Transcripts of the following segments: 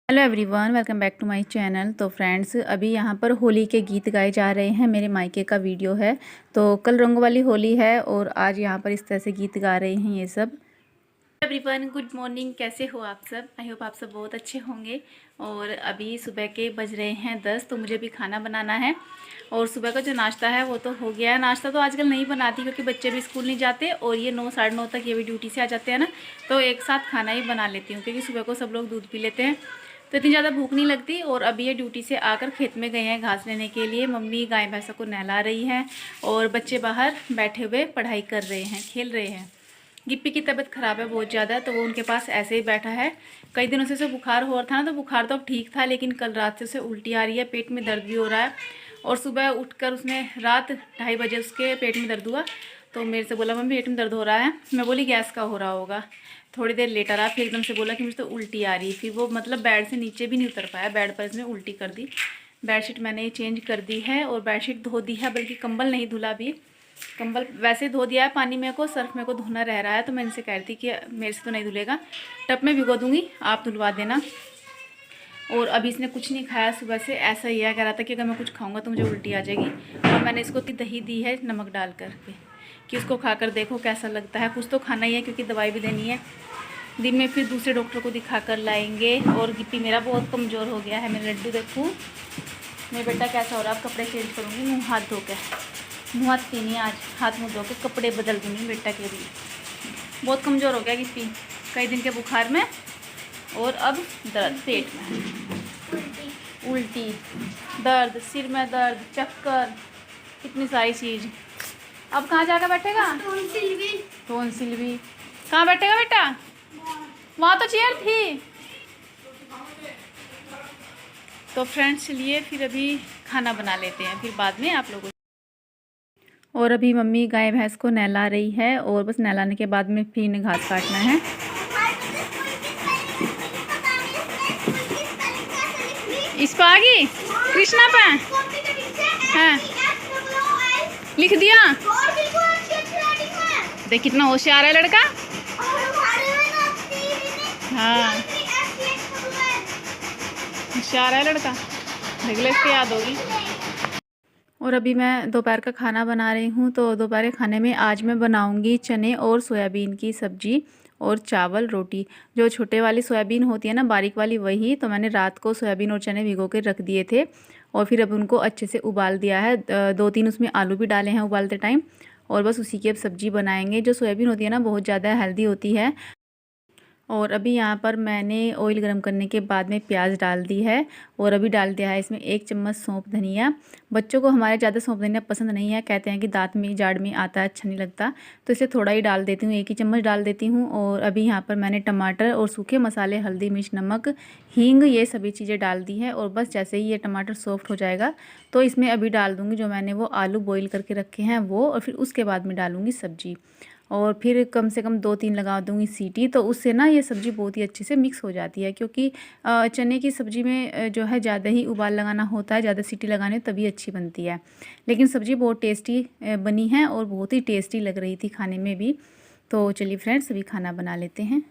Hello everyone, welcome back to my channel. तो friends, अभी यहाँ पर होली के गीत गाए जा रहे हैं। मेरे मायके का वीडियो है। तो कल रंग वाली होली है और आज यहाँ पर इस तरह से गीत गा रहे हैं ये सब। Everyone, good morning. कैसे हो आप सब? आई होप आप सब बहुत अच्छे होंगे। और अभी सुबह के बज रहे हैं 10, तो मुझे भी खाना बनाना है। और सुबह का जो नाश्ता है वो तो हो गया है। नाश्ता तो आजकल नहीं बनाती क्योंकि बच्चे भी स्कूल नहीं जाते और ये 9 साढ़े 9 तक ये भी ड्यूटी से आ जाते हैं ना, तो एक साथ खाना ही बना लेती हूँ क्योंकि सुबह को सब लोग दूध पी लेते हैं तो इतनी ज़्यादा भूख नहीं लगती। और अभी ये ड्यूटी से आकर खेत में गए हैं घास लेने के लिए। मम्मी गाय भैंसों को नहला रही है और बच्चे बाहर बैठे हुए पढ़ाई कर रहे हैं, खेल रहे हैं। गिप्पी की तबीयत ख़राब है बहुत ज़्यादा, तो वो उनके पास ऐसे ही बैठा है। कई दिनों से उसे बुखार हो रहा था ना, तो बुखार तो अब ठीक था, लेकिन कल रात से उसे उल्टी आ रही है, पेट में दर्द भी हो रहा है। और सुबह उठकर उसने रात 2:30 बजे उसके पेट में दर्द हुआ, तो मेरे से बोला मम्मी पेट में दर्द हो रहा है। मैं बोली गैस का हो रहा होगा। थोड़ी देर लेटा रहा, फिर एकदम से बोला कि मुझे तो उल्टी आ रही। फिर वो मतलब बेड से नीचे भी नहीं उतर पाया, बेड पर इसने उल्टी कर दी। बेडशीट मैंने चेंज कर दी है और बेडशीट धो दी है, बल्कि कंबल नहीं धुला भी। कंबल वैसे धो दिया है, पानी मेरे को सर्फ मेरे को धोना रह रहा है, तो मैं इनसे कह रही थी कि मेरे से तो नहीं धुलेगा, टब में भिगो दूँगी, आप धुलवा देना। और अभी इसने कुछ नहीं खाया सुबह से, ऐसा ही है, कह रहा था कि अगर मैं कुछ खाऊंगा तो मुझे उल्टी आ जाएगी। और मैंने इसको दही दी है नमक डाल कर के कि उसको खाकर देखो कैसा लगता है। कुछ तो खाना ही है क्योंकि दवाई भी देनी है। दिन में फिर दूसरे डॉक्टर को दिखा कर लाएंगे। और गिप्पी मेरा बहुत कमज़ोर हो गया है। मेरे लड्डू देखूँ, मेरे बेटा कैसा हो रहा है। अब कपड़े चेंज करूँगी, मुँह हाथ धो के, मुँह हाथ पीनी आज, हाथ मुँह धो के कपड़े बदल दूँगी बेटा के लिए। बहुत कमज़ोर हो गया गिप्पी कई दिन के बुखार में। और अब दर्द पेट में, उल्टी, दर्द, सिर में दर्द, चक्कर, इतनी सारी चीज़। अब कहाँ जाकर बैठेगा? टॉन्सिल भी। कहाँ बैठेगा बेटा? वहाँ तो चेयर थी। तो फ्रेंड्स चलिए फिर अभी खाना बना लेते हैं, फिर बाद में आप लोगों। और अभी मम्मी गाय भैंस को नहला रही है और बस नहलाने के बाद में फिर इन्हें घास काटना है। इस पर आ गई कृष्णा पे। हाँ, लिख दिया। देख कितना होशियार है लड़का। हाँ, होशियार है लड़का, देख ले, इसको याद होगी। और अभी मैं दोपहर का खाना बना रही हूँ। तो दोपहर के खाने में आज मैं बनाऊँगी चने और सोयाबीन की सब्ज़ी और चावल रोटी। जो छोटे वाली सोयाबीन होती है ना, बारीक वाली, वही। तो मैंने रात को सोयाबीन और चने भिगो के रख दिए थे और फिर अब उनको अच्छे से उबाल दिया है। 2-3 उसमें आलू भी डाले हैं उबालते टाइम। और बस उसी की अब सब्ज़ी बनाएंगे। जो सोयाबीन होती है ना, बहुत ज़्यादा हेल्दी होती है। और अभी यहाँ पर मैंने ऑयल गरम करने के बाद में प्याज डाल दी है और अभी डाल दिया है इसमें 1 चम्मच सौंफ धनिया। बच्चों को हमारे ज़्यादा सौंफ धनिया पसंद नहीं है, कहते हैं कि दांत में जाड़ में आता है, अच्छा नहीं लगता, तो इसे थोड़ा ही डाल देती हूँ, 1 ही चम्मच डाल देती हूँ। और अभी यहाँ पर मैंने टमाटर और सूखे मसाले, हल्दी, मिर्च, नमक, हींग, ये सभी चीज़ें डाल दी हैं। और बस जैसे ही ये टमाटर सॉफ्ट हो जाएगा तो इसमें अभी डाल दूँगी जो मैंने वो आलू बॉईल करके रखे हैं वो, और फिर उसके बाद में डालूँगी सब्ज़ी। और फिर कम से कम 2-3 लगा दूँगी सीटी, तो उससे ना ये सब्ज़ी बहुत ही अच्छे से मिक्स हो जाती है। क्योंकि चने की सब्ज़ी में जो है ज़्यादा ही उबाल लगाना होता है, ज़्यादा सीटी लगाने तभी अच्छी बनती है। लेकिन सब्ज़ी बहुत टेस्टी बनी है और बहुत ही टेस्टी लग रही थी खाने में भी। तो चलिए फ्रेंड्स, अभी खाना बना लेते हैं।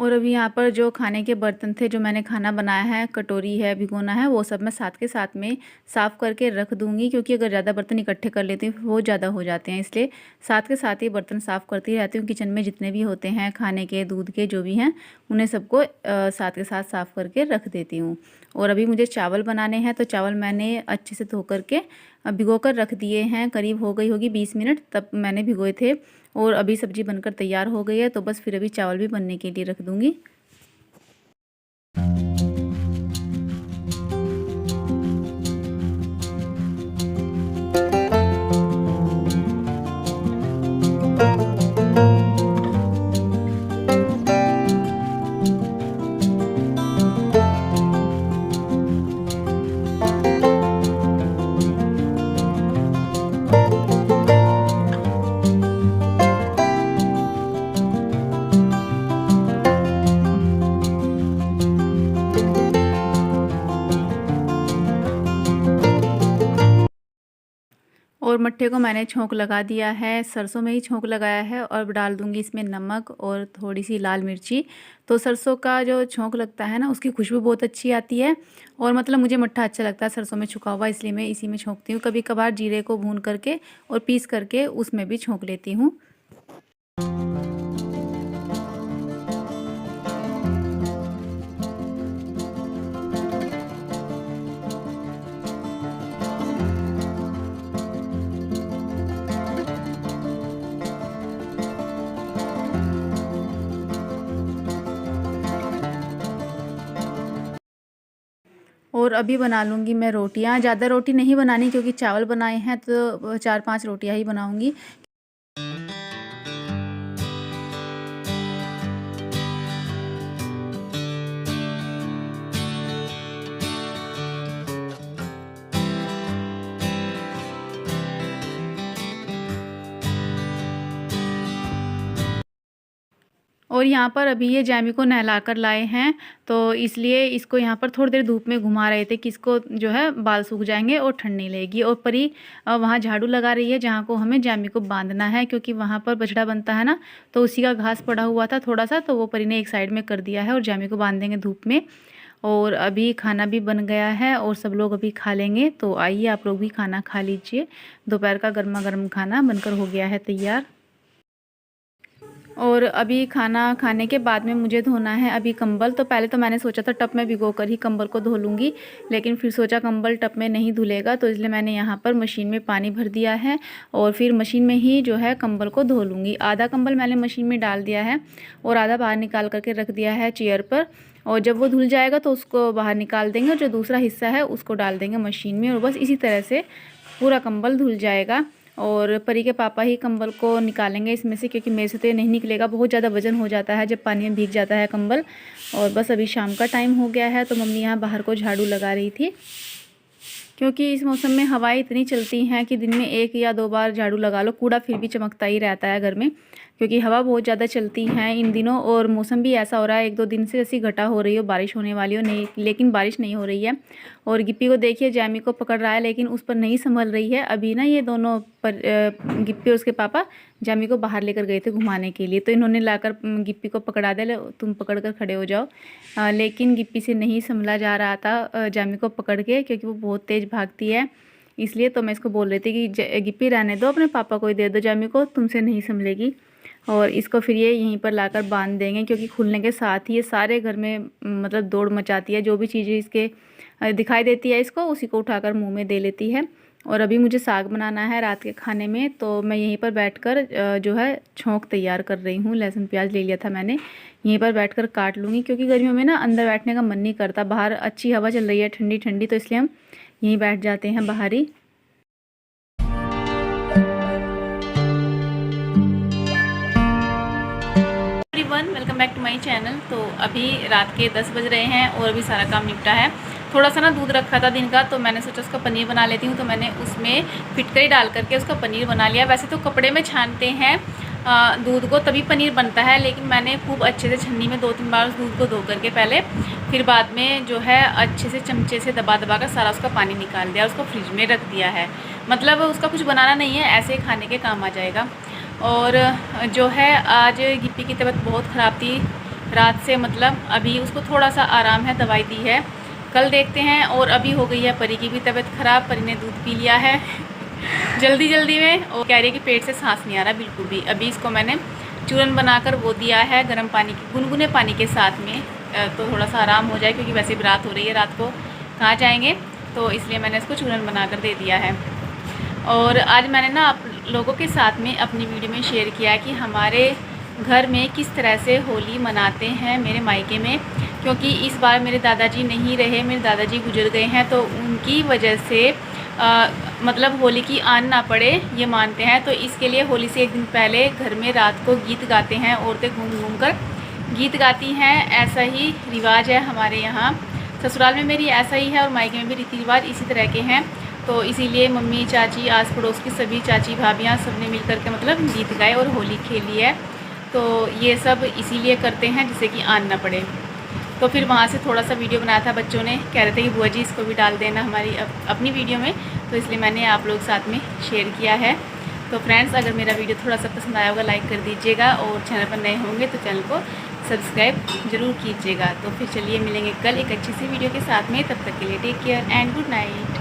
और अभी यहाँ पर जो खाने के बर्तन थे, जो मैंने खाना बनाया है, कटोरी है, भिगोना है, वो सब मैं साथ के साथ में साफ़ करके रख दूँगी, क्योंकि अगर ज़्यादा बर्तन इकट्ठे कर लेती हूँ वो ज़्यादा हो जाते हैं। इसलिए साथ के साथ ही बर्तन साफ़ करती रहती हूँ। किचन में जितने भी होते हैं खाने के, दूध के, जो भी हैं, उन्हें सबको साथ के साथ साफ़ करके रख देती हूँ। और अभी मुझे चावल बनाने हैं, तो चावल मैंने अच्छे से धो करके भिगो कर रख दिए हैं। करीब हो गई होगी 20 मिनट, तब मैंने भिगोए थे। और अभी सब्ज़ी बनकर तैयार हो गई है, तो बस फिर अभी चावल भी बनने के लिए रख दूँगी। और मट्ठे को मैंने छोंक लगा दिया है, सरसों में ही छोंक लगाया है। और अब डाल दूंगी इसमें नमक और थोड़ी सी लाल मिर्ची। तो सरसों का जो छोंक लगता है ना, उसकी खुशबू बहुत अच्छी आती है। और मतलब मुझे मट्ठा अच्छा लगता है सरसों में छुका हुआ, इसलिए मैं इसी में छोंकती हूँ। कभी कभार जीरे को भून करके और पीस करके उसमें भी छोंक लेती हूँ। और अभी बना लूँगी मैं रोटियाँ। ज़्यादा रोटी नहीं बनानी, क्योंकि चावल बनाए हैं तो 4-5 रोटियाँ ही बनाऊँगी। और यहाँ पर अभी ये जैमी को नहला कर लाए हैं, तो इसलिए इसको यहाँ पर थोड़ी देर धूप में घुमा रहे थे कि इसको जो है बाल सूख जाएंगे और ठंड नहीं लगेगी। और परी वहाँ झाड़ू लगा रही है, जहाँ को हमें जैमी को बांधना है, क्योंकि वहाँ पर बछड़ा बनता है ना, तो उसी का घास पड़ा हुआ था थोड़ा सा, तो वो परी ने एक साइड में कर दिया है और जैमी को बांध देंगे धूप में। और अभी खाना भी बन गया है और सब लोग अभी खा लेंगे। तो आइए आप लोग भी खाना खा लीजिए। दोपहर का गर्मा गर्म खाना बनकर हो गया है तैयार। और अभी खाना खाने के बाद में मुझे धोना है अभी कंबल। तो पहले तो मैंने सोचा था टब में भिगो कर ही कंबल को धो लूँगी, लेकिन फिर सोचा कंबल टब में नहीं धुलेगा, तो इसलिए मैंने यहाँ पर मशीन में पानी भर दिया है और फिर मशीन में ही जो है कंबल को धो लूँगी। आधा कंबल मैंने मशीन में डाल दिया है और आधा बाहर निकाल करके रख दिया है चेयर पर। और जब वो धुल जाएगा तो उसको बाहर निकाल देंगे और जो दूसरा हिस्सा है उसको डाल देंगे मशीन में, और बस इसी तरह से पूरा कंबल धुल जाएगा। और परी के पापा ही कंबल को निकालेंगे इसमें से, क्योंकि मेरे से तो ये नहीं निकलेगा, बहुत ज़्यादा वजन हो जाता है जब पानी में भीग जाता है कंबल। और बस अभी शाम का टाइम हो गया है, तो मम्मी यहाँ बाहर को झाड़ू लगा रही थी, क्योंकि इस मौसम में हवाएं इतनी चलती हैं कि दिन में 1 या 2 बार झाड़ू लगा लो, कूड़ा फिर भी चमकता ही रहता है घर में, क्योंकि हवा बहुत ज़्यादा चलती है इन दिनों। और मौसम भी ऐसा हो रहा है 1-2 दिन से, जैसी घटा हो रही हो, बारिश होने वाली हो, नहीं लेकिन बारिश नहीं हो रही है। और गिप्पी को देखिए, जैमी को पकड़ रहा है लेकिन उस पर नहीं संभल रही है। अभी ना ये दोनों पर गिप्पी और उसके पापा जैमी को बाहर लेकर गए थे घुमाने के लिए, तो इन्होंने लाकर गिप्पी को पकड़ा दिया, तुम पकड़ कर खड़े हो जाओ। लेकिन गिप्पी से नहीं संभला जा रहा था जैमी को पकड़ के, क्योंकि वो बहुत तेज़ भागती है। इसलिए तो मैं इसको बोल रही थी कि गिप्पी रहने दो, अपने पापा को ही दे दो जैमी को, तुमसे नहीं संभलेगी। और इसको फिर ये यहीं पर लाकर बांध देंगे, क्योंकि खुलने के साथ ही ये सारे घर में मतलब दौड़ मचाती है। जो भी चीज़ें इसके दिखाई देती है इसको, उसी को उठाकर मुंह में दे लेती है। और अभी मुझे साग बनाना है रात के खाने में, तो मैं यहीं पर बैठकर जो है छोंक तैयार कर रही हूँ। लहसुन प्याज ले लिया था मैंने, यहीं पर बैठकर काट लूँगी, क्योंकि गर्मियों में ना अंदर बैठने का मन नहीं करता। बाहर अच्छी हवा चल रही है ठंडी ठंडी, तो इसलिए हम यहीं बैठ जाते हैं बाहर ही। Welcome back to my channel. तो अभी रात के 10 बज रहे हैं और अभी सारा काम निपटा है। थोड़ा सा ना दूध रखा था दिन का, तो मैंने सोचा उसका पनीर बना लेती हूँ, तो मैंने उसमें फिटकरी डाल करके उसका पनीर बना लिया। वैसे तो कपड़े में छानते हैं दूध को, तभी पनीर बनता है, लेकिन मैंने खूब अच्छे से छन्नी में 2-3 बार उस दूध को धो करके पहले, फिर बाद में जो है अच्छे से चमचे से दबा दबा कर सारा उसका पानी निकाल दिया, उसको फ्रिज में रख दिया है। मतलब उसका कुछ बनाना नहीं है, ऐसे ही खाने के काम आ जाएगा। और जो है आज गिप्पी की तबीयत बहुत ख़राब थी रात से मतलब अभी उसको थोड़ा सा आराम है, दवाई दी है, कल देखते हैं। और अभी हो गई है परी की भी तबीयत ख़राब, परी ने दूध पी लिया है जल्दी जल्दी में, और कह रही है कि पेट से सांस नहीं आ रहा बिल्कुल भी। अभी इसको मैंने चूरन बनाकर वो दिया है गर्म पानी की, गुनगुने पानी के साथ में, तो थोड़ा सा आराम हो जाए, क्योंकि वैसे भी रात हो रही है, रात को कहाँ जाएंगे, तो इसलिए मैंने इसको चूरन बनाकर दे दिया है। और आज मैंने ना आप लोगों के साथ में अपनी वीडियो में शेयर किया कि हमारे घर में किस तरह से होली मनाते हैं मेरे मायके में, क्योंकि इस बार मेरे दादाजी नहीं रहे, मेरे दादाजी गुजर गए हैं, तो उनकी वजह से मतलब होली की आन ना पड़े ये मानते हैं। तो इसके लिए होली से एक दिन पहले घर में रात को गीत गाते हैं, औरतें घूम घूम कर गीत गाती हैं। ऐसा ही रिवाज है हमारे यहाँ, ससुराल में मेरी ऐसा ही है, और मायके में भी रीति रिवाज इसी तरह के हैं। तो इसीलिए मम्मी, चाची, आस पड़ोस की सभी चाची भाभियाँ सब ने मिल के मतलब गीत गाए और होली खेली है। तो ये सब इसीलिए करते हैं जिससे कि आन ना पड़े। तो फिर वहाँ से थोड़ा सा वीडियो बनाया था, बच्चों ने कह रहे थे कि बुआ जी इसको भी डाल देना हमारी अपनी वीडियो में, तो इसलिए मैंने आप लोग साथ में शेयर किया है। तो फ्रेंड्स, अगर मेरा वीडियो थोड़ा सा पसंद आया होगा लाइक कर दीजिएगा, और चैनल पर नए होंगे तो चैनल को सब्सक्राइब ज़रूर कीजिएगा। तो फिर चलिए मिलेंगे कल एक अच्छी सी वीडियो के साथ में, तब तक के लिए take care and good night.